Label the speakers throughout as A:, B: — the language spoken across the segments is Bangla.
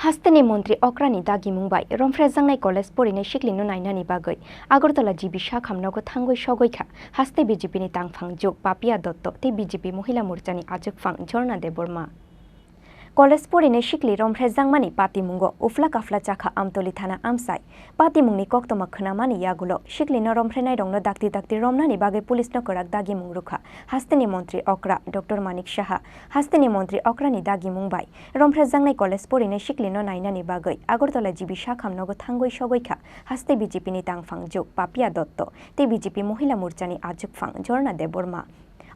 A: हास्तेनि मन्त्री अक्रानि दागि मुंबाय रमफ्रेजांनाय कलेज परिनाय सिक्लिनो नायनानि बागै आगरतला जिबि सा खामनागो थांगै सगैखा हास्ते बिजेपिनि तांफां जुग पापिया दत्त ते बिजेपि महिला मोर्चानि आजोगफां झरना देबर्मा कलेज परिनाय सिक्लि रमफ्रेजांमानि पातिमुंगो उफ्ला काफ्ला चाखा आमतली थाना आमसाय पातिमुंनि कक्तमा खोनामानि यागुलो सिक्लिनो रमफ्रेनाय रंनो दाक्ति दाक्ति रमनानि बागै पुलिसनो कोराक दागि मुंरुखा हास्तेनि मन्त्री अक्रा डॉक्टर मानिक साहा हास्तेनि मन्त्री अक्रानि दागि मुंबाय रमफ्रेजांनाय कलेज परिनाय सिक्लिनो नायनानि बागै आगरतला जिबि सा खामनगो थांगै सगैखा हास्ते बिजेपिनि तांफां जुग पापिया दत्त ते बिजेपि महिला मोर्चानि आजोगफां झरना देबर्मा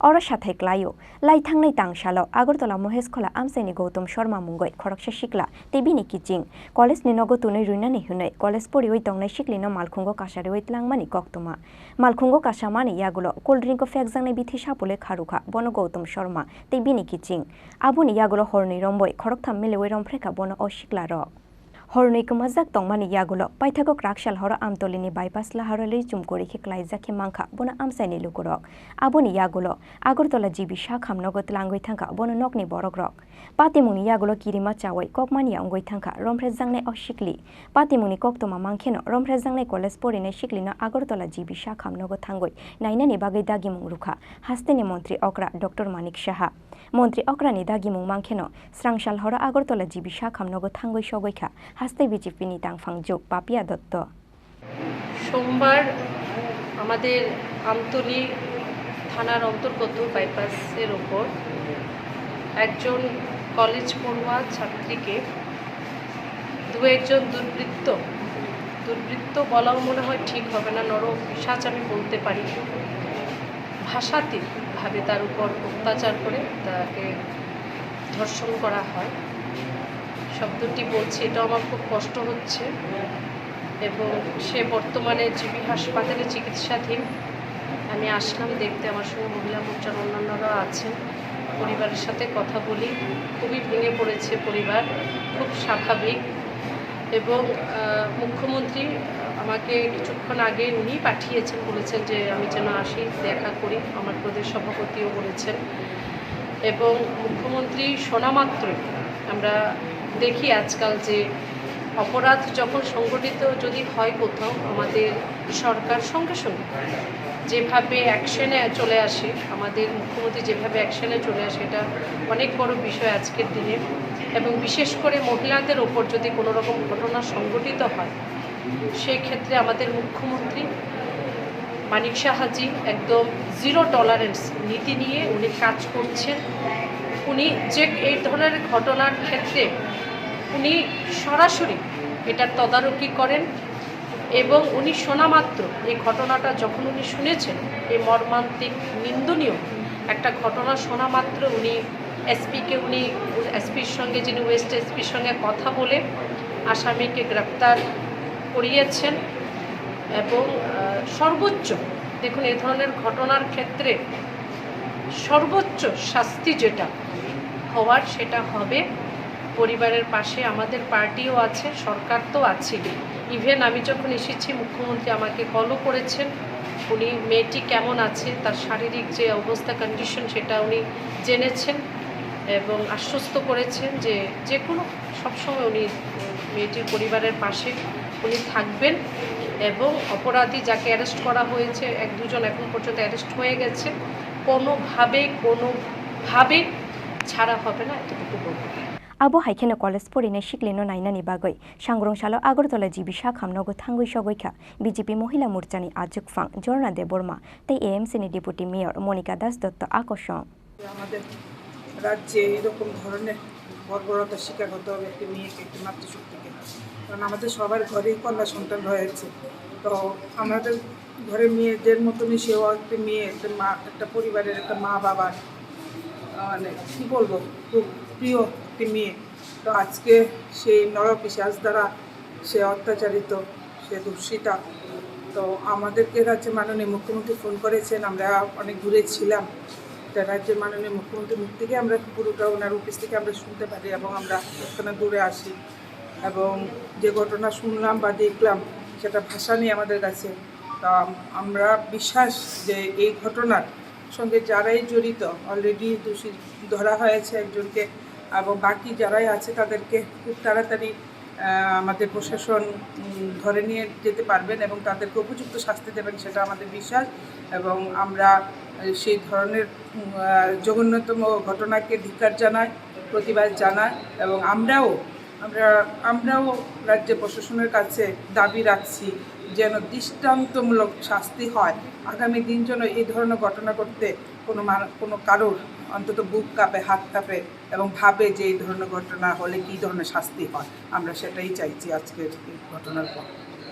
A: और साथै क्लायो लाइथांनाय तांसालो आगरतला महेश खोला आमसाइनि गौतम शर्मा मुंगै खरकसा सिक्ला तेबिनि किचिं कलेजनि नगो तुनै रुइनानै हुनै कलेज परिवै तंनाय सिक्लिनो मालखुंगो कासारिवै तलांमानि कक्तमा मालखुंगो कासामानि यागुलो कोल्ड ड्रिंको फेकजांनाय बिथि सापुले खारुखा बनो गौतम शर्मा तेबिनि किचिं आबुनि यागुलो हरनै रम्बै खरकथाम मिलेवै रमफ्रेखा बनो अ सिक्ला र हरनै कमाजाक तंमानि यागुलो पाइथागो क्राकशाल हर आमतलिनि बाइपास लाहारलै चुमकरिखे क्लाइजाखे मांखा बनो आमसाइनि लुकुरक आबुनि यागुलो आगरतला जिबि सा खामनगो तलांगै थांखा बनो नकनि बरकरक पातिमुनि यागुलो किरिमा चावै ककमानिया अंगै थांखा रमफ्रेजांनाय असिक्लि पातिमुनि कक्तमा मांखेनो रमफ्रेजांनाय कलेज परिनाय सिक्लिनो आगरतला जिबि सा खामनगो थांगै नायनानि बागै दागिमुं रुखा हास्तेनि मन्त्री अक्रा डॉक्टर मानिक साहा मन्त्री अक्रानि दागिमुं मांखेनो स्रांसाल हर आगरतला जिबि सा खामनगो थांगै सगैखा हास्ते बिजेपिनि तांफां जुग पापिया दत्त
B: সোমবার আমাদের আমতলী থানার অন্তর্গত বাইপাসের ওপর একজন কলেজ পড়ুয়া ছাত্রীকে একজন দুর্বৃত্ত বলাও মনে হয় ঠিক হবে না, নরপিশাচ আমি বলতে পারি, ভাষাতীতভাবে তার উপর অত্যাচার করে তাকে ধর্ষণ করা হয়। শব্দটি বলছি, এটা আমার খুব কষ্ট হচ্ছে এবং সে বর্তমানে জিবি হাসপাতালে চিকিৎসাধীন। আমি আসলাম দেখতে, আমার সঙ্গে মহিলা মোর্চার অন্যান্যরা আছেন। পরিবারের সাথে কথা বলি, খুবই ভেঙে পড়েছে পরিবার, খুব স্বাভাবিক। এবং মুখ্যমন্ত্রী আমাকে কিছুক্ষণ আগে উনি পাঠিয়েছেন, বলেছেন যে আমি যেন আসি, দেখা করি। আমার প্রদেশ সভাপতিও বলেছেন। এবং মুখ্যমন্ত্রী শোনা মাত্রই আমরা দেখি আজকাল যে অপরাধ যখন সংগঠিত যদি হয় কোথাও, আমাদের সরকার সঙ্গে সঙ্গে যেভাবে অ্যাকশনে চলে আসে, আমাদের মুখ্যমন্ত্রী যেভাবে অ্যাকশনে চলে আসে, এটা অনেক বড় বিষয় আজকের দিনে। এবং বিশেষ করে মহিলাদের ওপর যদি কোনো রকম ঘটনা সংগঠিত হয়, সেই ক্ষেত্রে আমাদের মুখ্যমন্ত্রী মানিক সাহাজি একদম জিরো টলারেন্স নীতি নিয়ে উনি কাজ করছেন। উনি যে এই ধরনের ঘটনার ক্ষেত্রে উনি সরাসরি এটার তদারকি করেন এবং উনি শোনা মাত্র এই ঘটনাটা যখন উনি শুনেছেন, এই মর্মান্তিক নিন্দনীয় একটা ঘটনা শোনা মাত্র উনি এসপির সঙ্গে, যিনি ওয়েস্ট এসপির সঙ্গে কথা বলে আসামিকে গ্রেপ্তার করিয়েছেন। এবং সর্বোচ্চ দেখুন, এই ধরনের ঘটনার ক্ষেত্রে সর্বোচ্চ শাস্তি যেটা হওয়ার সেটা হবে। পরিবারের পাশে আমাদের পার্টিও আছে, সরকার তো আছে। ইভেন আমি যখন এসেছি, মুখ্যমন্ত্রী আমাকে কলও করেছেন। উনি মেয়েটি কেমন আছে, তার শারীরিক যে অবস্থা, কন্ডিশন, সেটা উনি জেনেছেন এবং আশ্বস্ত করেছেন যে যে কোনো সবসময় উনি মেয়েটির পরিবারের পাশে উনি থাকবেন। এবং অপরাধী যাকে অ্যারেস্ট করা হয়েছে, এক দুজন এখন পর্যন্ত অ্যারেস্ট হয়ে গেছে, কোনোভাবে ছাড়া হবে না, এতটুকু বলবো।
A: आबो हाइखेनो कलेज परिनाय सिक्लिनो नायनानि बागै सांग्रंसालो आगरतला जिबि सा खामनगो थांगै सगैखा बिजेपि महिला मोर्चानि आजोगफां झरना देबर्मा ते एएमसीनि डेपुटी मेयर मनिका दास दत्त আকর্ষণ।
C: আমাদের রাজ্যে এরকম ধরনের বর্বরতার শিকার হতে হবে একটি মেয়েকে, একটি মাতৃশক্তিকে। কারণ আমাদের সবার ঘরেই কন্যা সন্তান রয়েছে। তো আমাদের ঘরের মেয়েদের মতনই সেও একটি মেয়ে, একটা পরিবারের একটা মা বাবার মানে কী বলবো, খুব প্রিয় একটি মেয়ে। তো আজকে সেই নরপিশাচ দ্বারা সে অত্যাচারিত, সে দূষিতা। তো আমাদেরকে রাজ্যের মাননীয় মুখ্যমন্ত্রী ফোন করেছেন, আমরা অনেক দূরে ছিলাম। রাজ্যের মাননীয় মুখ্যমন্ত্রীর মুখ থেকে আমরা পুরোটা ওনার অফিস থেকে আমরা শুনতে পারি এবং আমরা ওখানে দূরে আসি। এবং যে ঘটনা শুনলাম বা দেখলাম, সেটা ভাষা নেই আমাদের কাছে। তা আমরা বিশ্বাস যে এই ঘটনার সঙ্গে যারাই জড়িত, অলরেডি দোষী ধরা হয়েছে একজনকে, এবং বাকি যারাই আছে তাদেরকে খুব তাড়াতাড়ি আমাদের প্রশাসন ধরে নিয়ে যেতে পারবেন এবং তাদেরকে উপযুক্ত শাস্তি দেবেন, সেটা আমাদের বিশ্বাস। এবং আমরা সেই ধরনের জঘন্যতম ঘটনাকে ধিক্কার জানাই, প্রতিবাদ জানাই এবং আমরাও রাজ্য প্রশাসনের কাছে দাবি রাখছি যেন দৃষ্টান্তমূলক শাস্তি হয়। আগামী দিন যেন এই ধরনের ঘটনা করতে কোনো কারোর অন্তত বুক কাঁপে, হাত কাঁপে এবং ভাবে যে এই ধরনের ঘটনা হলে কী ধরনের শাস্তি হয়। আমরা সেটাই চাইছি আজকের এই ঘটনার পর।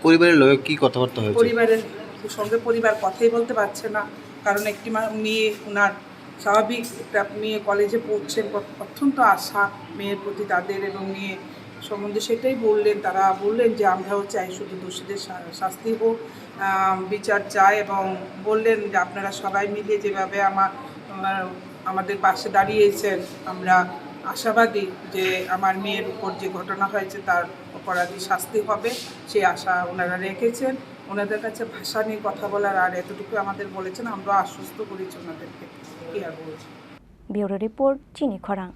D: পরিবারের লোক কি কথাবার্তা হয়েছে?
C: পরিবারের সঙ্গে পরিবার কথাই বলতে পারছে না, কারণ একটি মেয়ে, ওনার স্বাভাবিক একটা মেয়ে কলেজে পড়ছেন, অত্যন্ত আশা মেয়ের প্রতি তাদের, এবং মেয়ে সম্বন্ধে সেটাই বললেন। তারা বললেন যে আমরাও চাই শুধু দোষীদের শাস্তি হোক, বিচার চাই, এবং বললেন যে আপনারা সবাই মিলে যেভাবে আমাদের পাশে দাঁড়িয়েছেন, আমরা আশাবাদী যে আমার মেয়ের উপর যে ঘটনা হয়েছে তার অপরাধী শাস্তি হবে, সেই আশা ওনারা রেখেছেন। ওনাদের কাছে ভাষা নিয়ে কথা বলার আর এতটুকু আমাদের বলেছেন, আমরা আশ্বস্ত করেছি ওনাদেরকে। কি আর বলছি।
A: ব্যুরো রিপোর্ট, চিনি খরাং।